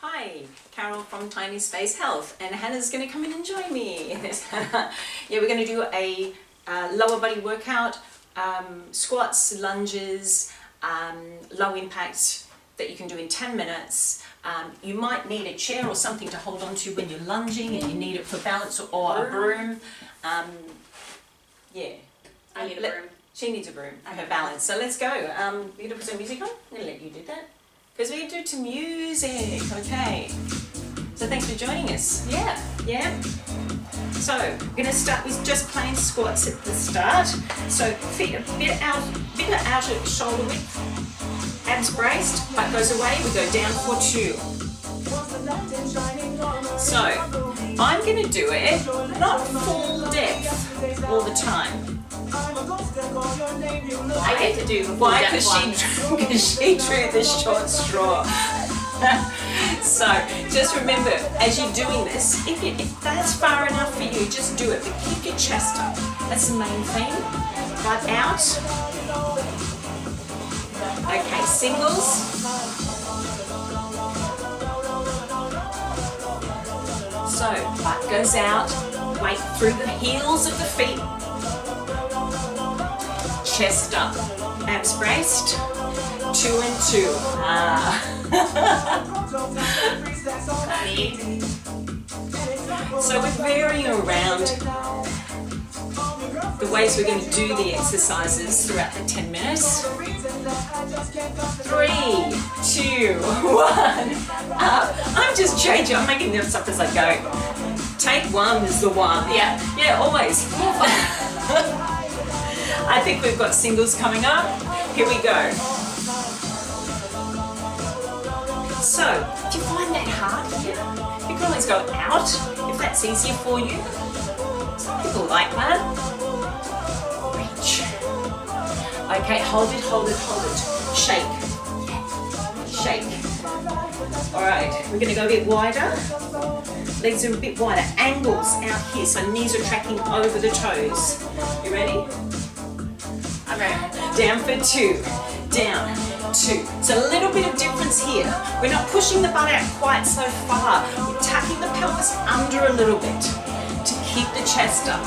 Hi, Carol from Tiny Space Health, and Hannah's going to come in and join me. Yeah, we're going to do a lower body workout, squats, lunges, low impact that you can do in 10 minutes. You might need a chair or something to hold on to when you're lunging, and you need it for balance, or a broom. Yeah. I need a broom. She needs a broom for balance. So let's go. We're going to put some music on. I'm going to let you do that. Because we do to music, okay. So thanks for joining us. Yeah. Yeah? So we're going to start with just plain squats at the start. So feet a bit out at shoulder width, abs braced, butt goes away, we go down for 2. So I'm going to do it, not full depth all the time. I get to do the full Why? depth one. Because she drew the short straw. So just remember, as you're doing this, if that's far enough for you, just do it. But keep your chest up. That's the main thing. Butt out. Okay, singles. So butt goes out. Weight through the heels of the feet. Chest up, abs braced, 2 and 2. So we're varying around the ways we're going to do the exercises throughout the 10 minutes. 3, 2, 1, up. I'm just changing, I'm making this up as I go. Take one is the one. Yeah, always. I think we've got singles coming up. Here we go. So, do you find that hard here? You can always go out if that's easier for you. Some people like that. Reach. Okay, hold it, hold it, hold it. Shake. Shake. Alright, we're going to go a bit wider. Legs are a bit wider. Angles out here, so knees are tracking over the toes. You ready? I'm ready. Down for 2, down, 2. So a little bit of difference here. We're not pushing the butt out quite so far. We're tucking the pelvis under a little bit to keep the chest up.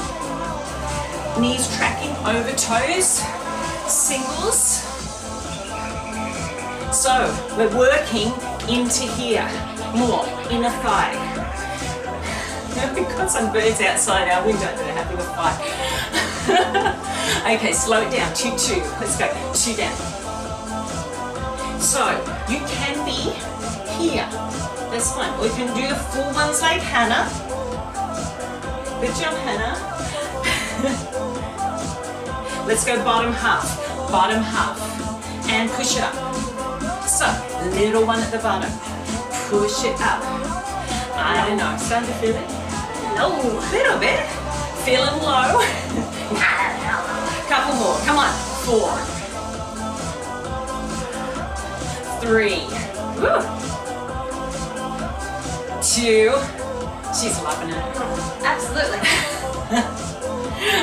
Knees tracking over toes, singles. So we're working into here, more, inner thigh. We've got some birds outside our window that are having a fight. Okay, slow it down, 2, 2. Let's go, 2 down. So, you can be here. That's fine. Or you can do the full ones like Hana. Good job, Hana. Let's go bottom half, and push it up. So, little one at the bottom. Push it up. I don't know, starting to feel it? No, a little bit. Feeling low. Couple more, come on. 4, 3, 2. She's loving it. Absolutely.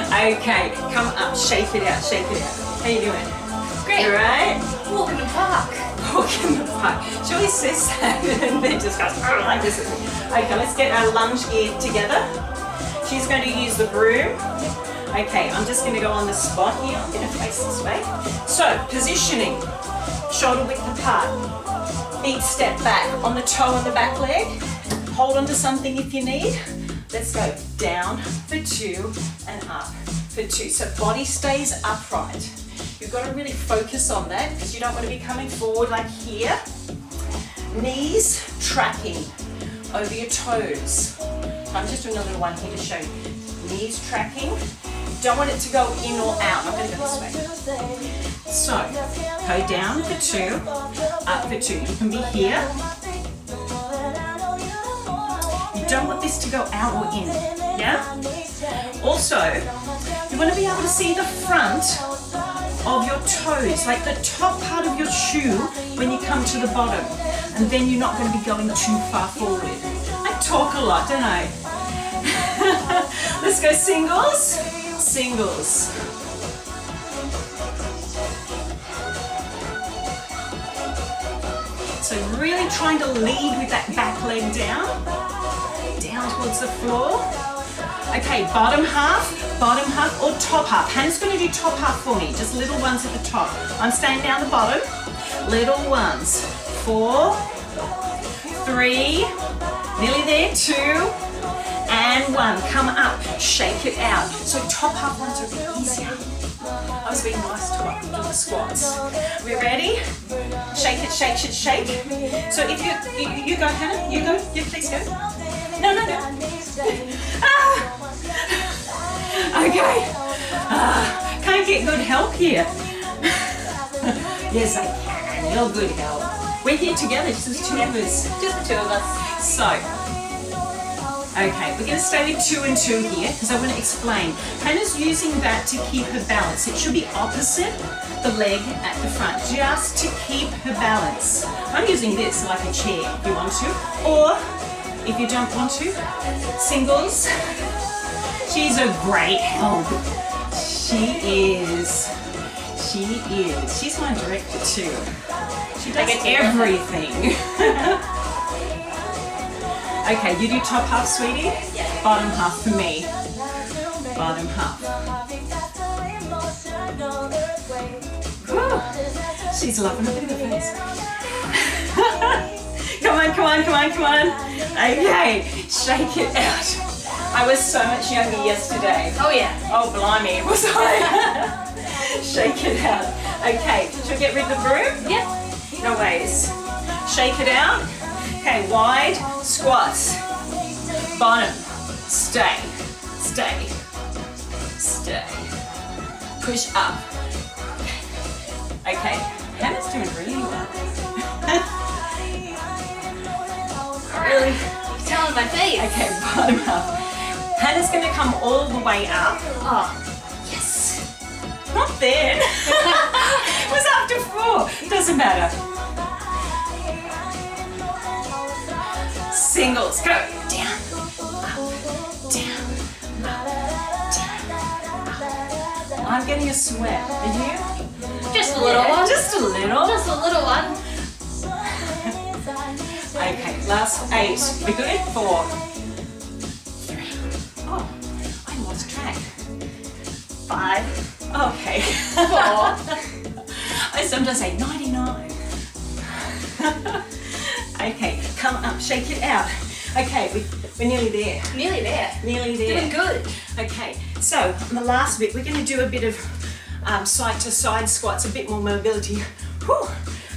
Okay, come up, shake it out, shake it out. How you doing? Great. You right? Walk in the park. Walk in the park. She always says that and then just goes, oh, like this. Okay, let's get our lunge gear together. She's going to use the broom. Okay, I'm just going to go on the spot here. I'm going to face this way. So, positioning. Shoulder width apart. Feet step back on the toe on the back leg. Hold on to something if you need. Let's go down for 2 and up for 2. So body stays upright. You've got to really focus on that because you don't want to be coming forward like here. Knees tracking over your toes. I'm just doing a little one here to show you. Knees tracking. Don't want it to go in or out. I'm going to go this way. So, go down for 2, up for 2. You can be here. You don't want this to go out or in. Yeah? Also, you want to be able to see the front of your toes, like the top part of your shoe when you come to the bottom. And then you're not going to be going too far forward. I talk a lot, don't I? Let's go singles. Singles. So really trying to lead with that back leg down towards the floor. Okay, bottom half or top half. Hannah's going to do top half for me, just little ones at the top. I'm staying down the bottom, little ones. 4, 3, nearly there, 2, and 1. Come up, shake it out. So top half ones are a bit easier. I was being nice to the squats. We're ready? Shake it, shake it, shake. So if you go, Hannah, you go, you please go. No. Okay. Can't get good help here. Yes, I can. You're good help. We're here together, just the two of us. Just the two of us. So, okay, we're going to stay with 2 and 2 here because I want to explain. Hannah's using that to keep her balance. It should be opposite the leg at the front, just to keep her balance. I'm using this like a chair if you want to, or if you don't want to, singles. She's a great help. She is. She's my director too. She does everything. Okay, you do top half, sweetie? Yeah. Bottom half for me. Bottom half. Whew. She's loving it. Look at her face. Come on. Okay, shake it out. I was so much younger yesterday. Oh yeah. Oh, blimey, was I? Shake it out. Okay, should we get rid of the broom? Yep. No ways. Shake it out. Okay, wide squats. Bottom. Stay. Push up. Okay, Hannah's doing really well. Really? You can tell in my face. Okay, bottom up. Hannah's going to come all the way up. Oh. Yes. Not then. It was after 4. Doesn't matter. Singles. Go. Down. Up. I'm getting a sweat. Are you? Just a little one. Just a little. Just a little one. Okay, last 8. We're good? 4. 3. Oh, I lost track. 5. Okay. 4. I sometimes say 99. Okay, come up, shake it out. Okay, we're nearly there. Nearly there. Nearly there. Doing good. Okay, so on the last bit, we're going to do a bit of side to side squats, a bit more mobility. Whew,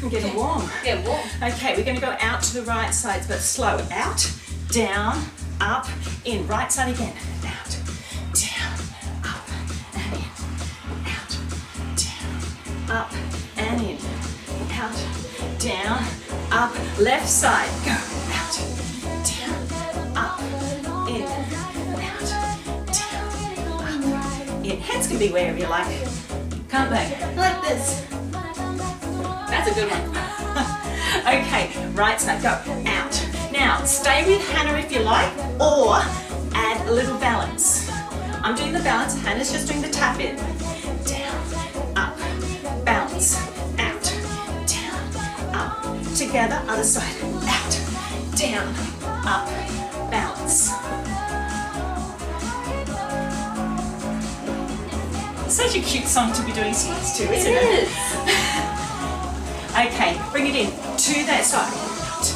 I'm getting warm. Yeah, warm. Okay, we're going to go out to the right side, but slow. Out, down, up, in. Right side again. Out, down, up, and in. Out, down, up, and in. Out, down, up. Left side. Go. Out, down, up, in. Out, down, up, in. Hands can be wherever you like, can't they? Like this. That's a good one. Okay, right side, go, out. Now, stay with Hana if you like, or add a little balance. I'm doing the balance, Hana's just doing the tap in. Down, up, balance, out, down, up. Together, other side, out, down, up, balance. Such a cute song to be doing squats to, isn't it? It is. Okay, bring it in to that side. Out,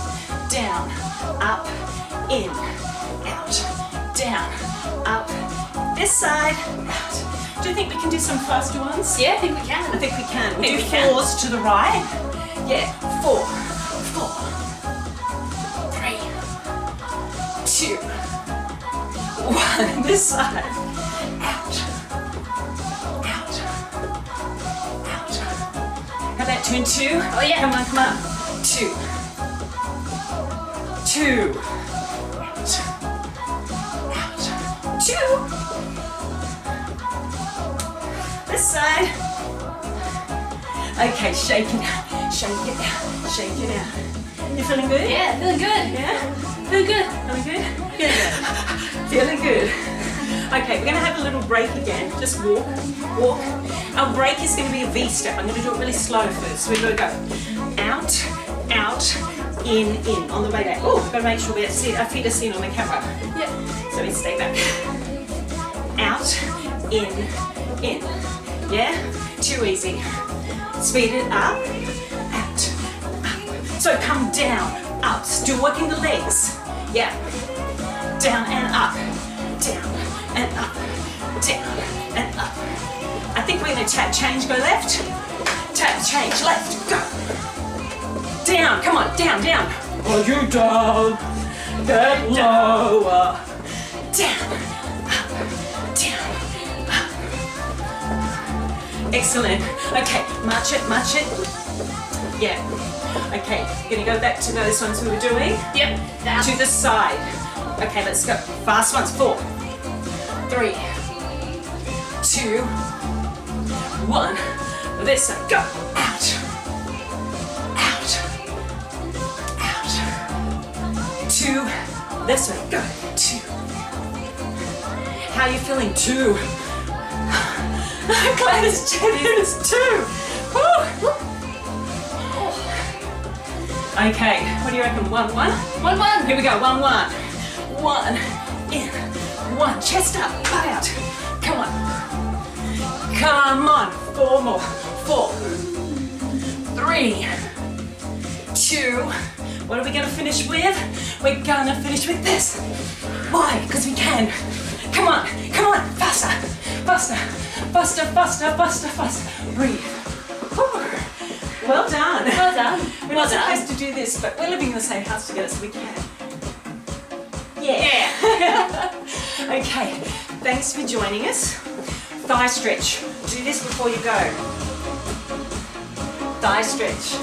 down, up, in, out, down, up. This side, out. Do you think we can do some faster ones? Yeah, I think we can. I think we can. We'll think do we can. 4s to the right. Yeah, 4, 3, 2, 1. This side. Out. How about 2 and 2? Oh yeah. Come on. 2. 2. Out. 2. This side. Okay, shake it out. You feeling good? Yeah, feeling good. Yeah? Feeling good. Feeling good? Good. Feeling good. Okay, we're going to have a little break again. Just walk, walk. Our break is going to be a V step. I'm going to do it really slow first. So we're going to go out, out, in. On the way back. Oh, we've got to make sure our feet are seen on the camera. Yeah. So we stay back. Out, in. Yeah? Too easy. Speed it up, out, up. So come down, up. Still working the legs. Yeah. Down and up, down and up, down and up. I think we're going to tap, change, go left. Tap, change, left, go. Down, come on, down. Are you down? Get lower. Down, up. Excellent. Okay, march it. Yeah. Okay, gonna go back to those ones we were doing. Yep. Down. To the side. Okay, let's go. Fast ones. 4, 3, 2, 1. This side. Go. Out. Out. 2. This way. Go. 2. How are you feeling? 2. Gladys Jenny's 2. Woo. Okay, what do you reckon? 1, 1? 1, 1. Here we go. 1, 1. 1 in. 1. Chest up. Butt out. Come on. Come on. 4 more. 4, 3, 2. What are we going to finish with? We're going to finish with this. Why? Because we can. Come on. Faster. Breathe. Whew. Well done. Well done. We're not supposed to do this, but we're living in the same house together, so we can. Yeah. Okay. Thanks for joining us. Thigh stretch. Do this before you go. Thigh stretch.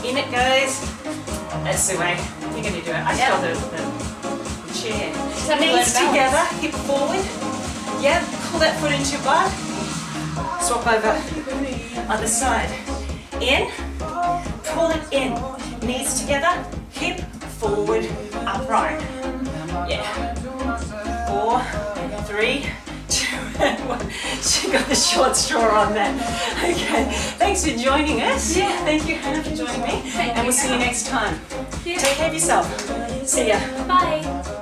In it goes. That's the way. You're going to do it. I saw the chair. Knees together, hip forward. Yeah, pull that foot into your butt. Swap over. Other side. In. Pull it in. Knees together, hip forward, upright. Yeah. 4, 3, 2, and 1. She got the short straw on that. Okay. Thanks for joining us. Yeah. Thank you, Hannah, for joining me. And we'll see you next time. Yeah. Take care of yourself. See ya. Bye.